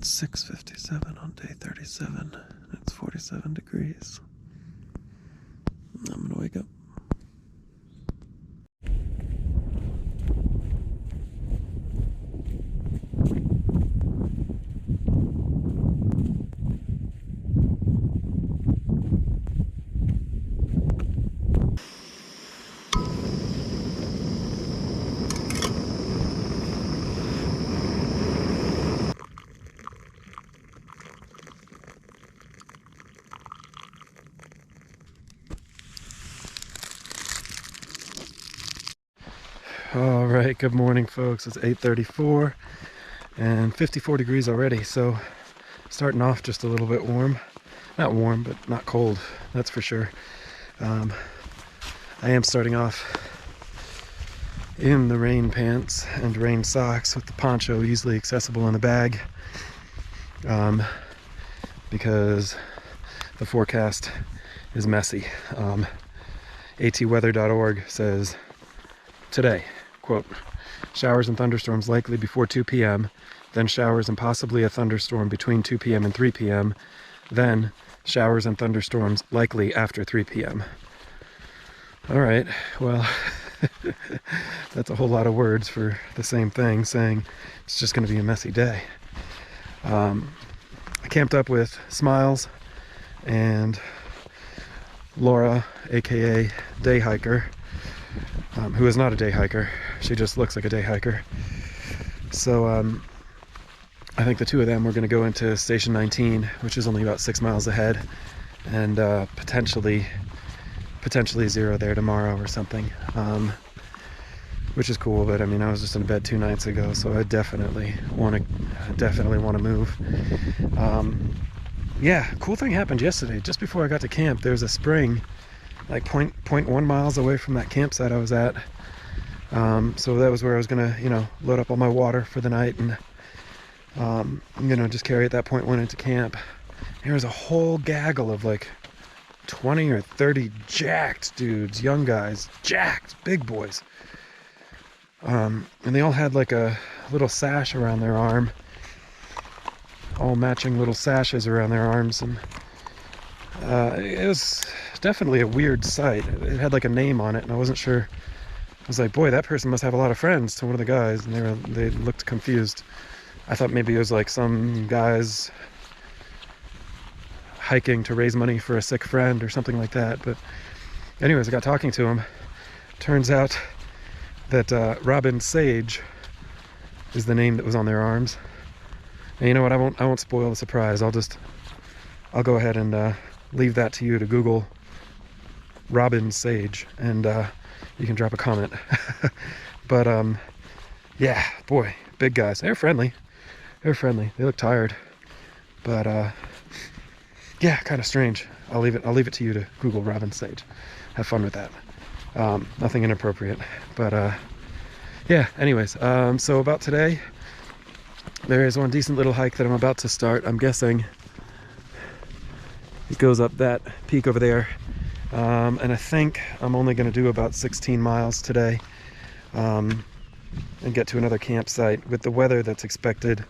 It's 6:57 on day 37. It's 47 degrees. I'm gonna wake up. All right, good morning, folks. It's 8:34 and 54 degrees already, so starting off just a little bit warm. Not warm, but not cold, that's for sure. I am starting off in the rain pants and rain socks with the poncho easily accessible in the bag, because the forecast is messy. atweather.org says today, quote, showers and thunderstorms likely before 2 p.m., then showers and possibly a thunderstorm between 2 p.m. and 3 p.m., then showers and thunderstorms likely after 3 p.m. All right, well, that's a whole lot of words for the same thing, saying it's just going to be a messy day. I camped up with Smiles and Laura, aka Day Hiker, who is not a day hiker. She just looks like a day hiker. So I think the two of them were going to go into Station 19, which is only about 6 miles ahead, and potentially zero there tomorrow or something, which is cool. But I mean, I was just in bed 2 nights ago, so I definitely want to move. Yeah, cool thing happened yesterday. Just before I got to camp, there's a spring like 0.1 miles away from that campsite I was at. So that was where I was gonna, load up all my water for the night and, just carry at that point, went into camp. There was a whole gaggle of like 20 or 30 jacked dudes, young guys, jacked, big boys. And they all had like a little sash around their arm, all matching little sashes around their arms. And it was definitely a weird sight. It had like a name on it, and I wasn't sure. I was like, boy, that person must have a lot of friends, to one of the guys, and they looked confused. I thought maybe it was like some guys hiking to raise money for a sick friend or something like that. But anyways, I got talking to him. Turns out that Robin Sage is the name that was on their arms. And you know what? I won't spoil the surprise. I'll go ahead and leave that to you to Google Robin Sage, and you can drop a comment. But yeah, boy, big guys. They're friendly. They look tired, but yeah, kind of strange. I'll leave it to you to Google Robin Sage. Have fun with that. Nothing inappropriate, but yeah. Anyways, so about today, there is one decent little hike that I'm about to start. I'm guessing it goes up that peak over there. And I think I'm only going to do about 16 miles today, and get to another campsite. With the weather that's expected,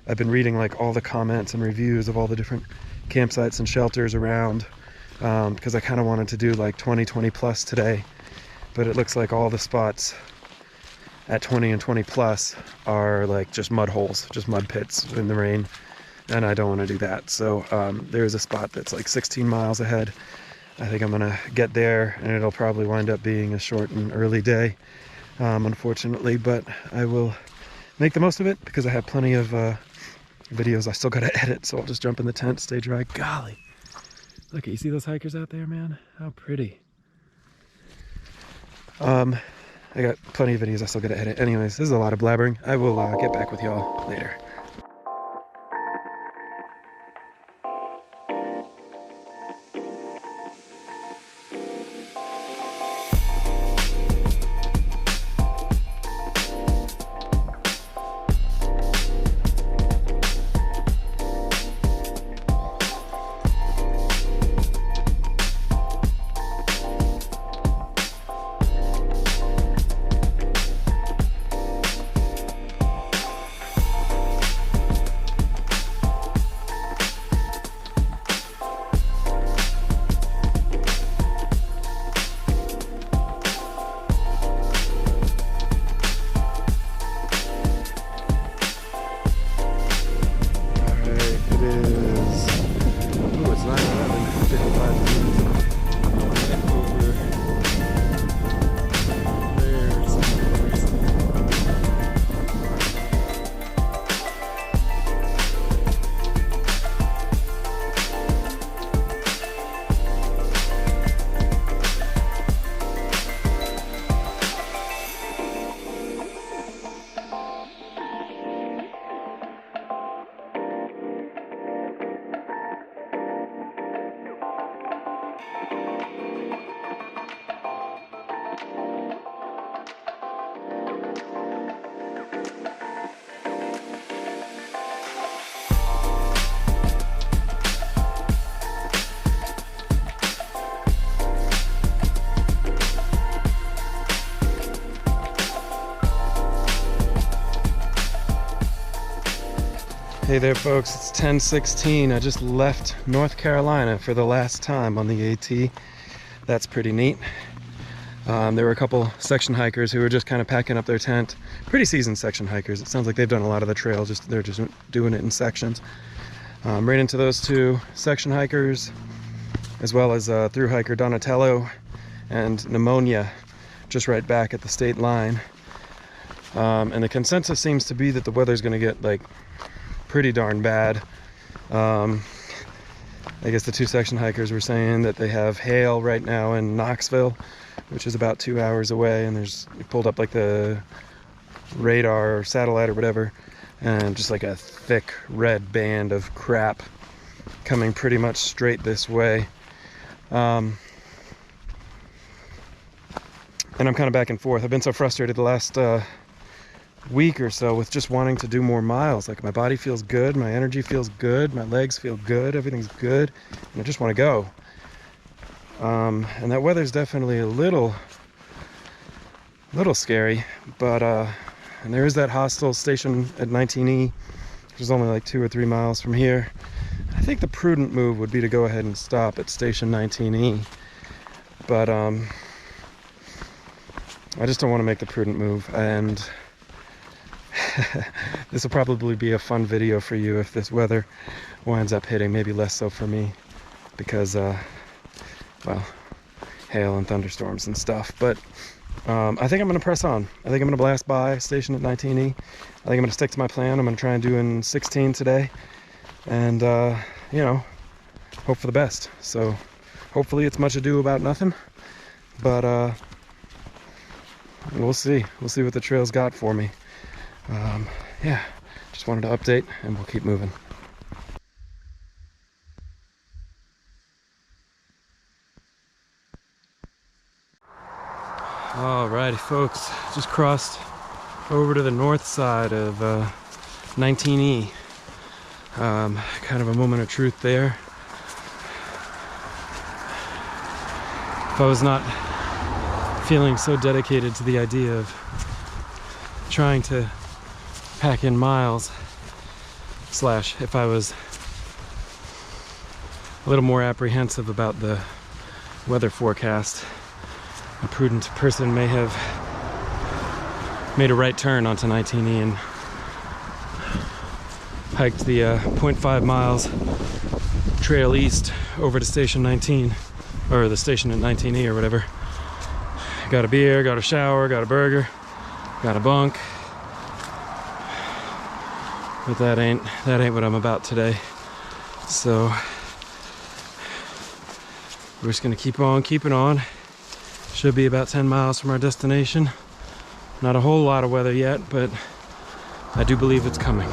I've been reading like all the comments and reviews of all the different campsites and shelters around, because I kind of wanted to do like 20 plus today, but it looks like all the spots at 20 and 20 plus are like just mud holes, just mud pits in the rain, and I don't want to do that. So there's a spot that's like 16 miles ahead. I think I'm gonna get there, and it'll probably wind up being a short and early day, unfortunately, but I will make the most of it because I have plenty of videos I still gotta edit. So I'll just jump in the tent, stay dry. Golly, look, you see those hikers out there, man? How pretty. I got plenty of videos I still gotta edit. Anyways, this is a lot of blabbering. I will get back with y'all later. Hey there folks, it's 10:16. I just left North Carolina for the last time on the AT. That's pretty neat. There were a couple section hikers who were just kind of packing up their tent. Pretty seasoned section hikers. It sounds like they've done a lot of the trail, they're just doing it in sections. Ran into those two section hikers, as well as thru-hiker Donatello and Pneumonia, just right back at the state line. And the consensus seems to be that the weather's going to get like pretty darn bad. I guess the two section hikers were saying that they have hail right now in Knoxville, which is about 2 hours away, and you pulled up like the radar or satellite or whatever, and just like a thick red band of crap coming pretty much straight this way. And I'm kind of back and forth. I've been so frustrated the last week or so with just wanting to do more miles. Like, my body feels good, my energy feels good, my legs feel good, everything's good, and I just want to go. And that weather's definitely a little scary, but and there is that hostel station at 19E, which is only like 2 or 3 miles from here. I think the prudent move would be to go ahead and stop at station 19E, but I just don't want to make the prudent move. And this will probably be a fun video for you if this weather winds up hitting, maybe less so for me because well, hail and thunderstorms and stuff. But I think I'm going to press on. I think I'm going to blast by station at 19E. I think I'm going to stick to my plan. I'm going to try and do in 16 today, and you know, hope for the best. So hopefully it's much ado about nothing, but we'll see what the trail's got for me. Yeah, just wanted to update, and we'll keep moving. Alrighty folks, just crossed over to the north side of 19E. Kind of a moment of truth there. If I was not feeling so dedicated to the idea of trying to pack in miles, slash if I was a little more apprehensive about the weather forecast, a prudent person may have made a right turn onto 19E and hiked the 0.5 miles trail east over to station 19, or the station at 19E or whatever. Got a beer, got a shower, got a burger, got a bunk. But that ain't what I'm about today. So we're just gonna keep on keeping on. Should be about 10 miles from our destination. Not a whole lot of weather yet, but I do believe it's coming.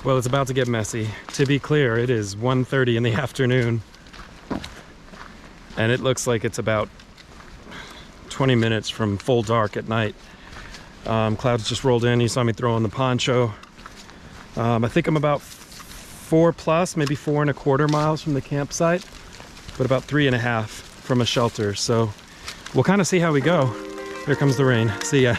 Well, it's about to get messy. To be clear, it is 1:30 in the afternoon, and it looks like it's about 20 minutes from full dark at night. Clouds just rolled in. You saw me throw on the poncho. I think I'm about 4+, maybe 4.25 miles from the campsite. but about 3.5 from a shelter. So we'll kind of see how we go. Here comes the rain. See ya.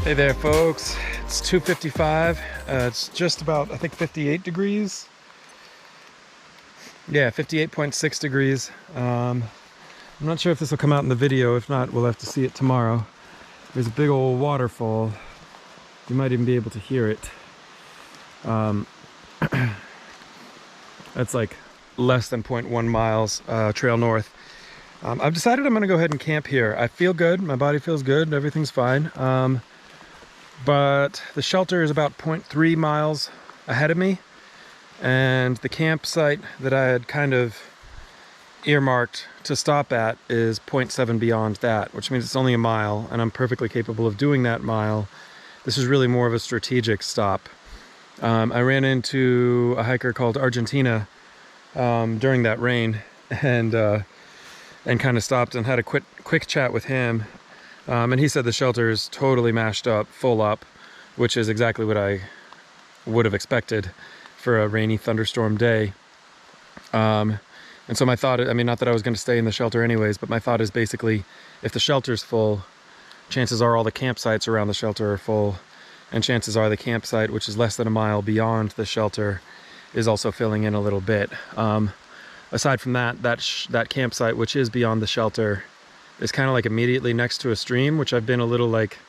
Hey there folks, it's 2:55, it's just about, I think, 58 degrees. Yeah, 58.6 degrees. I'm not sure if this will come out in the video. If not, we'll have to see it tomorrow. There's a big old waterfall. You might even be able to hear it. That's like less than 0.1 miles trail north. I've decided I'm gonna go ahead and camp here. I feel good, my body feels good, everything's fine. But the shelter is about 0.3 miles ahead of me, and the campsite that I had kind of earmarked to stop at is 0.7 beyond that, which means it's only a mile, and I'm perfectly capable of doing that mile. This is really more of a strategic stop. I ran into a hiker called Argentina during that rain, and kind of stopped and had a quick chat with him. And he said the shelter is totally mashed up, full up, which is exactly what I would have expected for a rainy thunderstorm day. And so my thought, I mean, not that I was going to stay in the shelter anyways, but my thought is basically, if the shelter's full, chances are all the campsites around the shelter are full, and chances are the campsite, which is less than a mile beyond the shelter, is also filling in a little bit. Aside from that campsite, which is beyond the shelter, is kind of like immediately next to a stream, which I've been a little like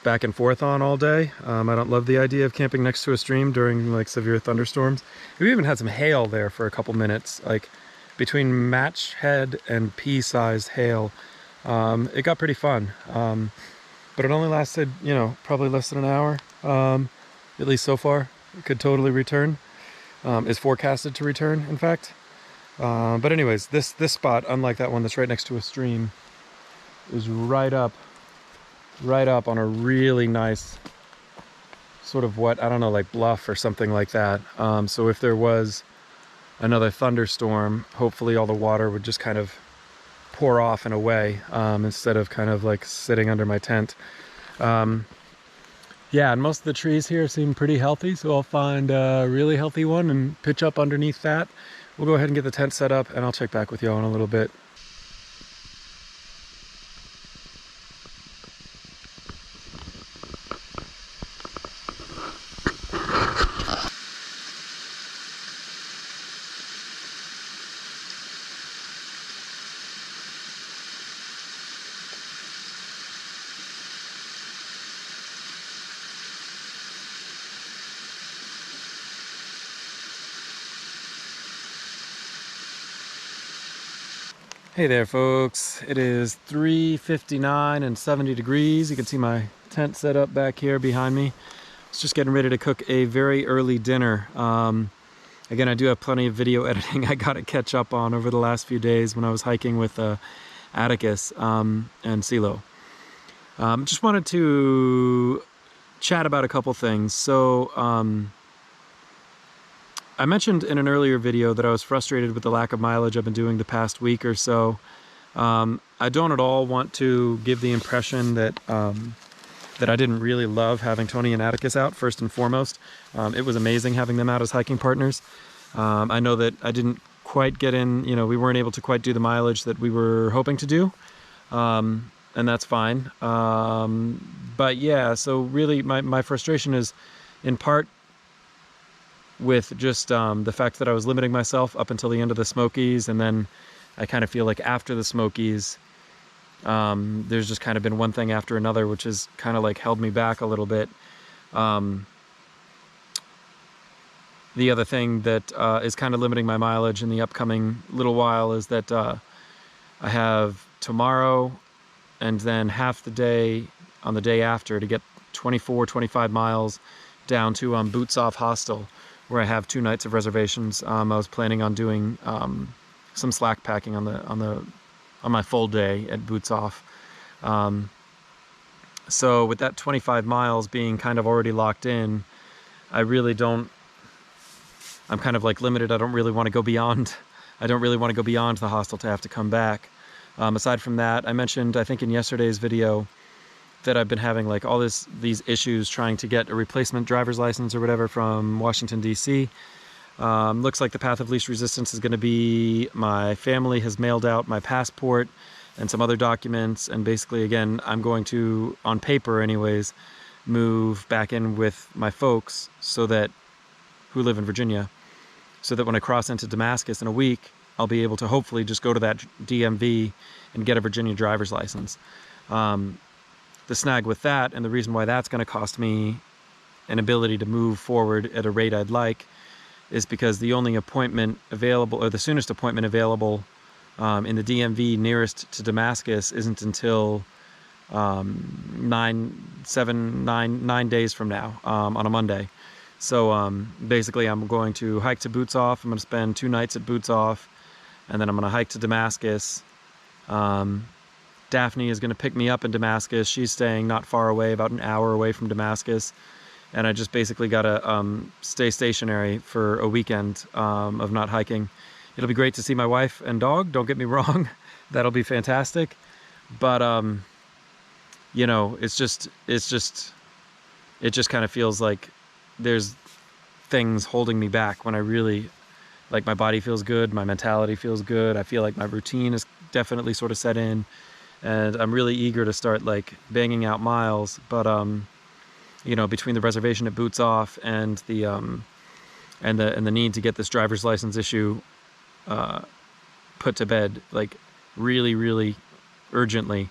back and forth on all day. I don't love the idea of camping next to a stream during like severe thunderstorms. We even had some hail there for a couple minutes, like between match head and pea-sized hail. It got pretty fun, but it only lasted, you know, probably less than an hour, at least so far. It could totally return, is forecasted to return, in fact. But anyways, this spot, unlike that one that's right next to a stream, is right up on a really nice sort of what, I don't know, like bluff or something like that. So if there was another thunderstorm, hopefully all the water would just kind of pour off and away, instead of kind of like sitting under my tent. Yeah, and most of the trees here seem pretty healthy, so I'll find a really healthy one and pitch up underneath that. We'll go ahead and get the tent set up, and I'll check back with y'all in a little bit. Hey there folks, it is 3:59 and 70 degrees. You can see my tent set up back here behind me. I was just getting ready to cook a very early dinner. Again, I do have plenty of video editing I gotta catch up on over the last few days when I was hiking with Atticus and CeeLo. Just wanted to chat about a couple things. So I mentioned in an earlier video that I was frustrated with the lack of mileage I've been doing the past week or so. I don't at all want to give the impression that that I didn't really love having Tony and Atticus out, first and foremost. It was amazing having them out as hiking partners. I know that I didn't quite get in, you know, we weren't able to quite do the mileage that we were hoping to do, and that's fine. But yeah, so really my frustration is in part with just the fact that I was limiting myself up until the end of the Smokies, and then I kind of feel like after the Smokies, there's just kind of been one thing after another, which has kind of like held me back a little bit. The other thing that is kind of limiting my mileage in the upcoming little while is that I have tomorrow and then half the day on the day after to get 24, 25 miles down to Boots Off Hostel, where I have 2 nights of reservations. I was planning on doing some slack packing on my full day at Boots Off. So with that 25 miles being kind of already locked in, I really don't, I'm kind of like limited. I don't really want to go beyond the hostel to have to come back. Aside from that, I mentioned, I think in yesterday's video, that I've been having like all these issues trying to get a replacement driver's license or whatever from Washington, D.C. Looks like the path of least resistance is going to be my family has mailed out my passport and some other documents, and basically, again, I'm going to, on paper anyways, move back in with my folks who live in Virginia, so that when I cross into Damascus in a week, I'll be able to hopefully just go to that DMV and get a Virginia driver's license. The snag with that, and the reason why that's going to cost me an ability to move forward at a rate I'd like, is because the only appointment available, or the soonest appointment available in the DMV nearest to Damascus isn't until 9 days from now, on a Monday. So basically I'm going to hike to Boots Off. I'm going to spend 2 nights at Boots Off, and then I'm going to hike to Damascus. Daphne is going to pick me up in Damascus. She's staying not far away, about an hour away from Damascus. And I just basically got to stay stationary for a weekend of not hiking. It'll be great to see my wife and dog, don't get me wrong. That'll be fantastic. But, you know, it just kind of feels like there's things holding me back when I really, like, my body feels good, my mentality feels good. I feel like my routine is definitely sort of set in, and I'm really eager to start like banging out miles. But, you know, between the reservation at Boots Off and the need to get this driver's license issue put to bed, like really, really urgently,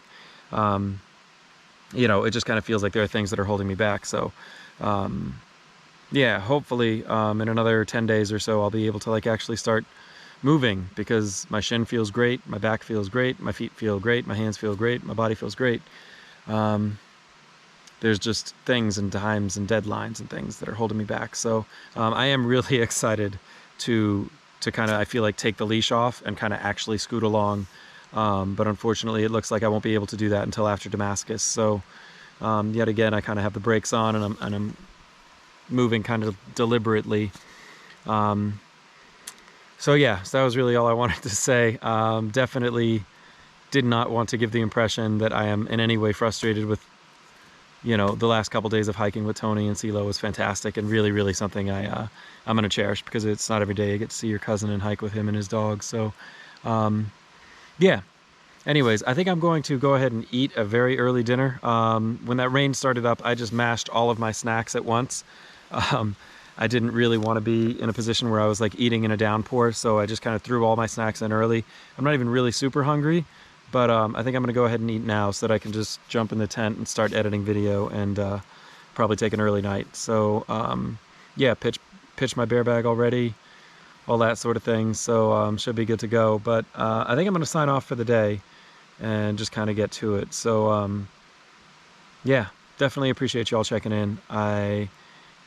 you know, it just kind of feels like there are things that are holding me back. So, yeah, hopefully in another 10 days or so, I'll be able to like actually start moving, because my shin feels great, my back feels great, my feet feel great, my hands feel great, my body feels great. There's just things and times and deadlines and things that are holding me back. So I am really excited to kind of, I feel like, take the leash off and kind of actually scoot along. But unfortunately, it looks like I won't be able to do that until after Damascus. So yet again, I kind of have the brakes on, and I'm moving kind of deliberately. So yeah, so that was really all I wanted to say. Definitely did not want to give the impression that I am in any way frustrated with, you know, the last couple days of hiking with Tony and CeeLo was fantastic, and really, really something I'm going to cherish, because it's not every day you get to see your cousin and hike with him and his dog. So, yeah. Anyways, I think I'm going to go ahead and eat a very early dinner. When that rain started up, I just mashed all of my snacks at once. I didn't really want to be in a position where I was like eating in a downpour, so I just kind of threw all my snacks in early. I'm not even really super hungry, but I think I'm going to go ahead and eat now so that I can just jump in the tent and start editing video, and probably take an early night. So yeah, pitch my bear bag already, all that sort of thing. So should be good to go. But I think I'm going to sign off for the day and just kind of get to it. So yeah, definitely appreciate y'all checking in.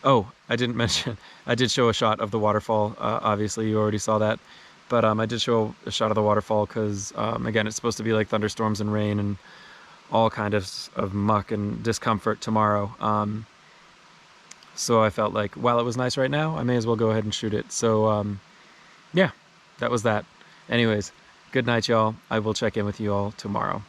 Oh, I didn't mention, I did show a shot of the waterfall. Obviously, you already saw that. But I did show a shot of the waterfall because, again, it's supposed to be like thunderstorms and rain and all kind of muck and discomfort tomorrow. So I felt like, while it was nice right now, I may as well go ahead and shoot it. So, yeah, that was that. Anyways, good night, y'all. I will check in with you all tomorrow.